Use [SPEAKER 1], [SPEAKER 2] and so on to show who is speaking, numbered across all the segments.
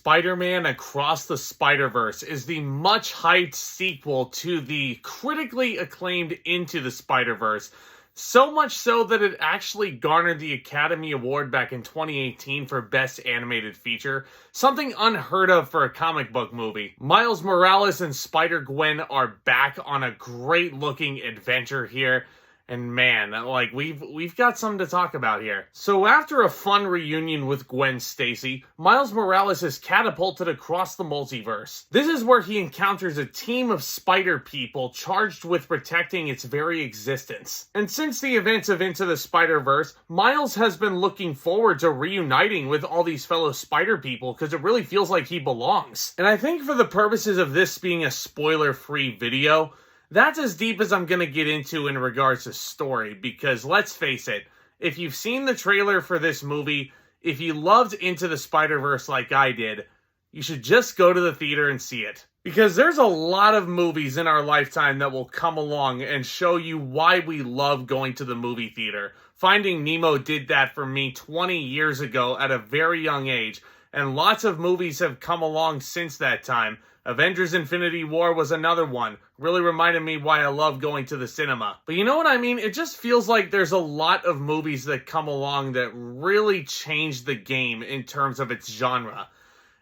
[SPEAKER 1] Spider-Man Across the Spider-Verse is the much-hyped sequel to the critically acclaimed Into the Spider-Verse. So much so that it actually garnered the Academy Award back in 2018 for Best Animated Feature, something unheard of for a comic book movie. Miles Morales and Spider-Gwen are back on a great-looking adventure here. And man, like, we've got something to talk about here. So after a fun reunion with Gwen Stacy, Miles Morales is catapulted across the multiverse. This is where he encounters a team of spider people charged with protecting its very existence. And since the events of Into the Spider-Verse, Miles has been looking forward to reuniting with all these fellow spider people because it really feels like he belongs. And I think for the purposes of this being a spoiler-free video, that's as deep as I'm going to get into in regards to story, because let's face it, if you've seen the trailer for this movie, if you loved Into the Spider-Verse like I did, you should just go to the theater and see it. Because there's a lot of movies in our lifetime that will come along and show you why we love going to the movie theater. Finding Nemo did that for me 20 years ago at a very young age, and lots of movies have come along since that time. Avengers Infinity War was another one. Really reminded me why I love going to the cinema. But you know what I mean? It just feels like there's a lot of movies that come along that really change the game in terms of its genre.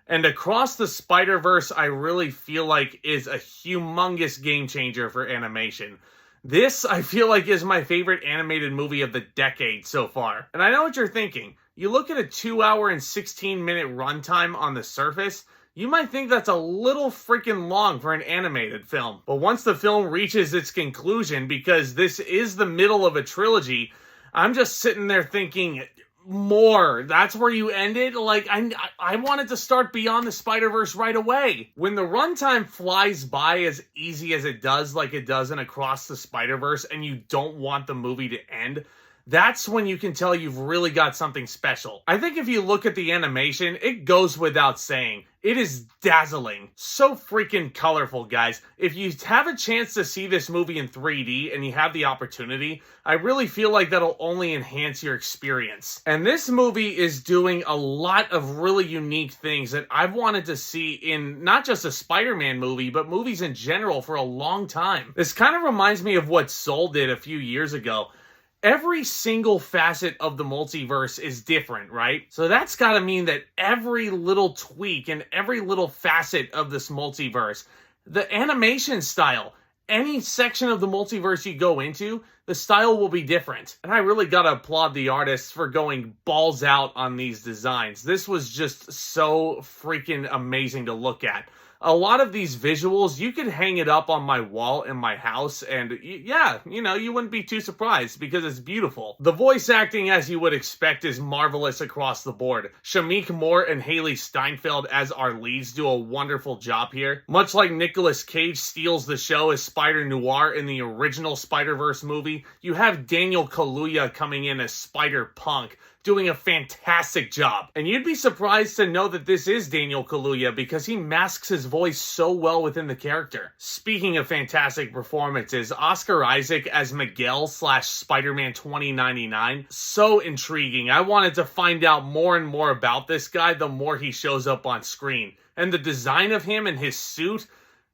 [SPEAKER 1] And Across the Spider-Verse, I really feel like is a humongous game changer for animation. This, I feel like, is my favorite animated movie of the decade so far. And I know what you're thinking. You look at a 2-hour and 16-minute runtime on the surface, you might think that's a little freaking long for an animated film. But once the film reaches its conclusion, because this is the middle of a trilogy, I'm just sitting there thinking, more. That's where you ended? Like, I wanted to start Beyond the Spider-Verse right away. When the runtime flies by as easy as it does, like it does in Across the Spider-Verse, and you don't want the movie to end, that's when you can tell you've really got something special. I think if you look at the animation, it goes without saying. It is dazzling. So freaking colorful, guys. If you have a chance to see this movie in 3D and you have the opportunity, I really feel like that'll only enhance your experience. And this movie is doing a lot of really unique things that I've wanted to see in not just a Spider-Man movie, but movies in general for a long time. This kind of reminds me of what Soul did a few years ago. Every single facet of the multiverse is different, right? So that's got to mean that every little tweak and every little facet of this multiverse, the animation style, any section of the multiverse you go into, the style will be different. And I really got to applaud the artists for going balls out on these designs. This was just so freaking amazing to look at. A lot of these visuals, you could hang it up on my wall in my house, and yeah, you know, you wouldn't be too surprised because it's beautiful. The voice acting, as you would expect, is marvelous across the board. Shameik Moore and Hailee Steinfeld as our leads do a wonderful job here. Much like Nicolas Cage steals the show as Spider-Noir in the original Spider-Verse movie, you have Daniel Kaluuya coming in as Spider-Punk, doing a fantastic job. And you'd be surprised to know that this is Daniel Kaluuya because he masks his voice so well within the character. Speaking of fantastic performances, Oscar Isaac as Miguel / Spider-Man 2099, so intriguing. I wanted to find out more and more about this guy the more he shows up on screen. And the design of him and his suit,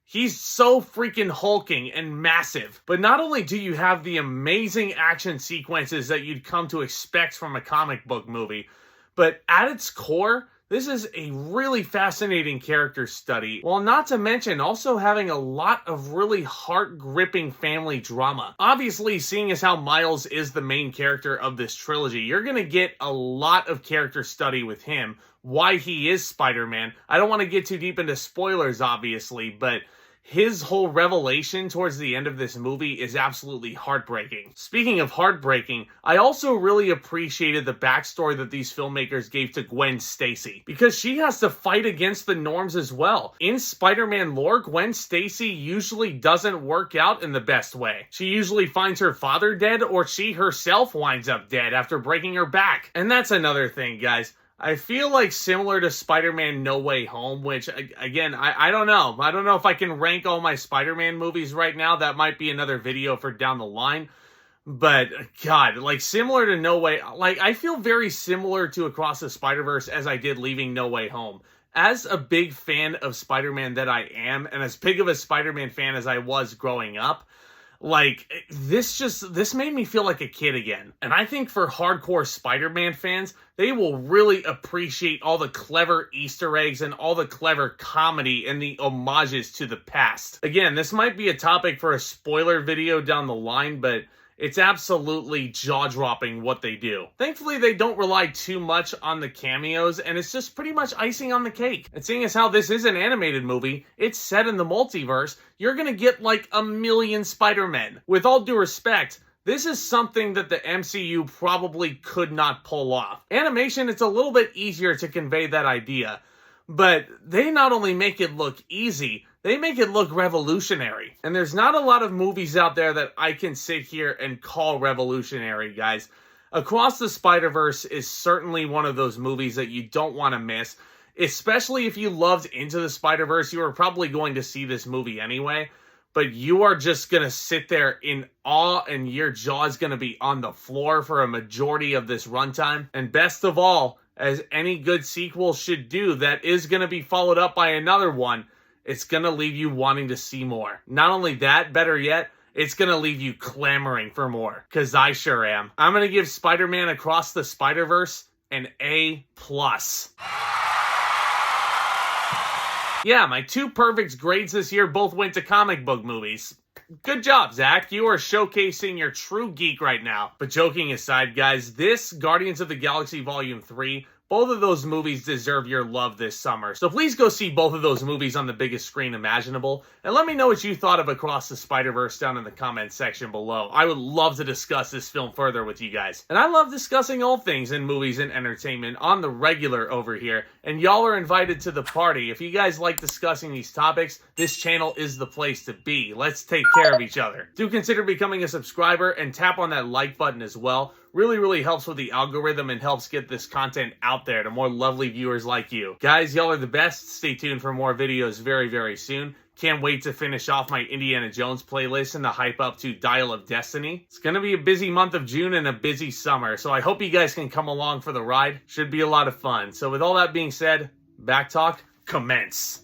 [SPEAKER 1] he's so freaking hulking and massive. But not only do you have the amazing action sequences that you'd come to expect from a comic book movie, but at its core, this is a really fascinating character study, while not to mention also having a lot of really heart-gripping family drama. Obviously, seeing as how Miles is the main character of this trilogy, you're going to get a lot of character study with him, why he is Spider-Man. I don't want to get too deep into spoilers, obviously, but his whole revelation towards the end of this movie is absolutely heartbreaking. Speaking of heartbreaking, I also really appreciated the backstory that these filmmakers gave to Gwen Stacy, because she has to fight against the norms as well. In Spider-Man lore, Gwen Stacy usually doesn't work out in the best way. She usually finds her father dead, or she herself winds up dead after breaking her back. And that's another thing, guys. I feel like similar to Spider-Man No Way Home, which, again, I don't know. I don't know if I can rank all my Spider-Man movies right now. That might be another video for down the line. But, God, like, similar to No Way... Like, I feel very similar to Across the Spider-Verse as I did leaving No Way Home. as a big fan of Spider-Man that I am, and as big of a Spider-Man fan as I was growing up, like, this made me feel like a kid again. And I think for hardcore Spider-Man fans, they will really appreciate all the clever Easter eggs and all the clever comedy and the homages to the past. Again, this might be a topic for a spoiler video down the line, but it's absolutely jaw-dropping what they do. Thankfully, they don't rely too much on the cameos, and it's just pretty much icing on the cake. And seeing as how this is an animated movie, it's set in the multiverse, you're gonna get like a million Spider-Men. With all due respect, this is something that the MCU probably could not pull off. Animation, it's a little bit easier to convey that idea, but they not only make it look easy, they make it look revolutionary. And there's not a lot of movies out there that I can sit here and call revolutionary, guys. Across the Spider-Verse is certainly one of those movies that you don't want to miss. Especially if you loved Into the Spider-Verse, you were probably going to see this movie anyway. But you are just going to sit there in awe and your jaw is going to be on the floor for a majority of this runtime. And best of all, as any good sequel should do, that is going to be followed up by another one. It's going to leave you wanting to see more. Not only that, better yet, it's going to leave you clamoring for more. Because I sure am. I'm going to give Spider-Man Across the Spider-Verse an A+. Yeah, my 2 perfect grades this year both went to comic book movies. Good job, Zack. You are showcasing your true geek right now. But joking aside, guys, this Guardians of the Galaxy Volume 3, both of those movies deserve your love this summer. So please go see both of those movies on the biggest screen imaginable. And let me know what you thought of Across the Spider-Verse down in the comments section below. I would love to discuss this film further with you guys. And I love discussing all things in movies and entertainment on the regular over here. And y'all are invited to the party. If you guys like discussing these topics, this channel is the place to be. Let's take care of each other. Do consider becoming a subscriber and tap on that like button as well. Really helps with the algorithm and helps get this content out there to more lovely viewers like you. Guys, y'all are the best. Stay tuned for more videos very soon. Can't wait to finish off my Indiana Jones playlist and the hype up to Dial of Destiny. It's gonna be a busy month of June and a busy summer, so I hope you guys can come along for the ride. Should be a lot of fun. So with all that being said, back talk, commence.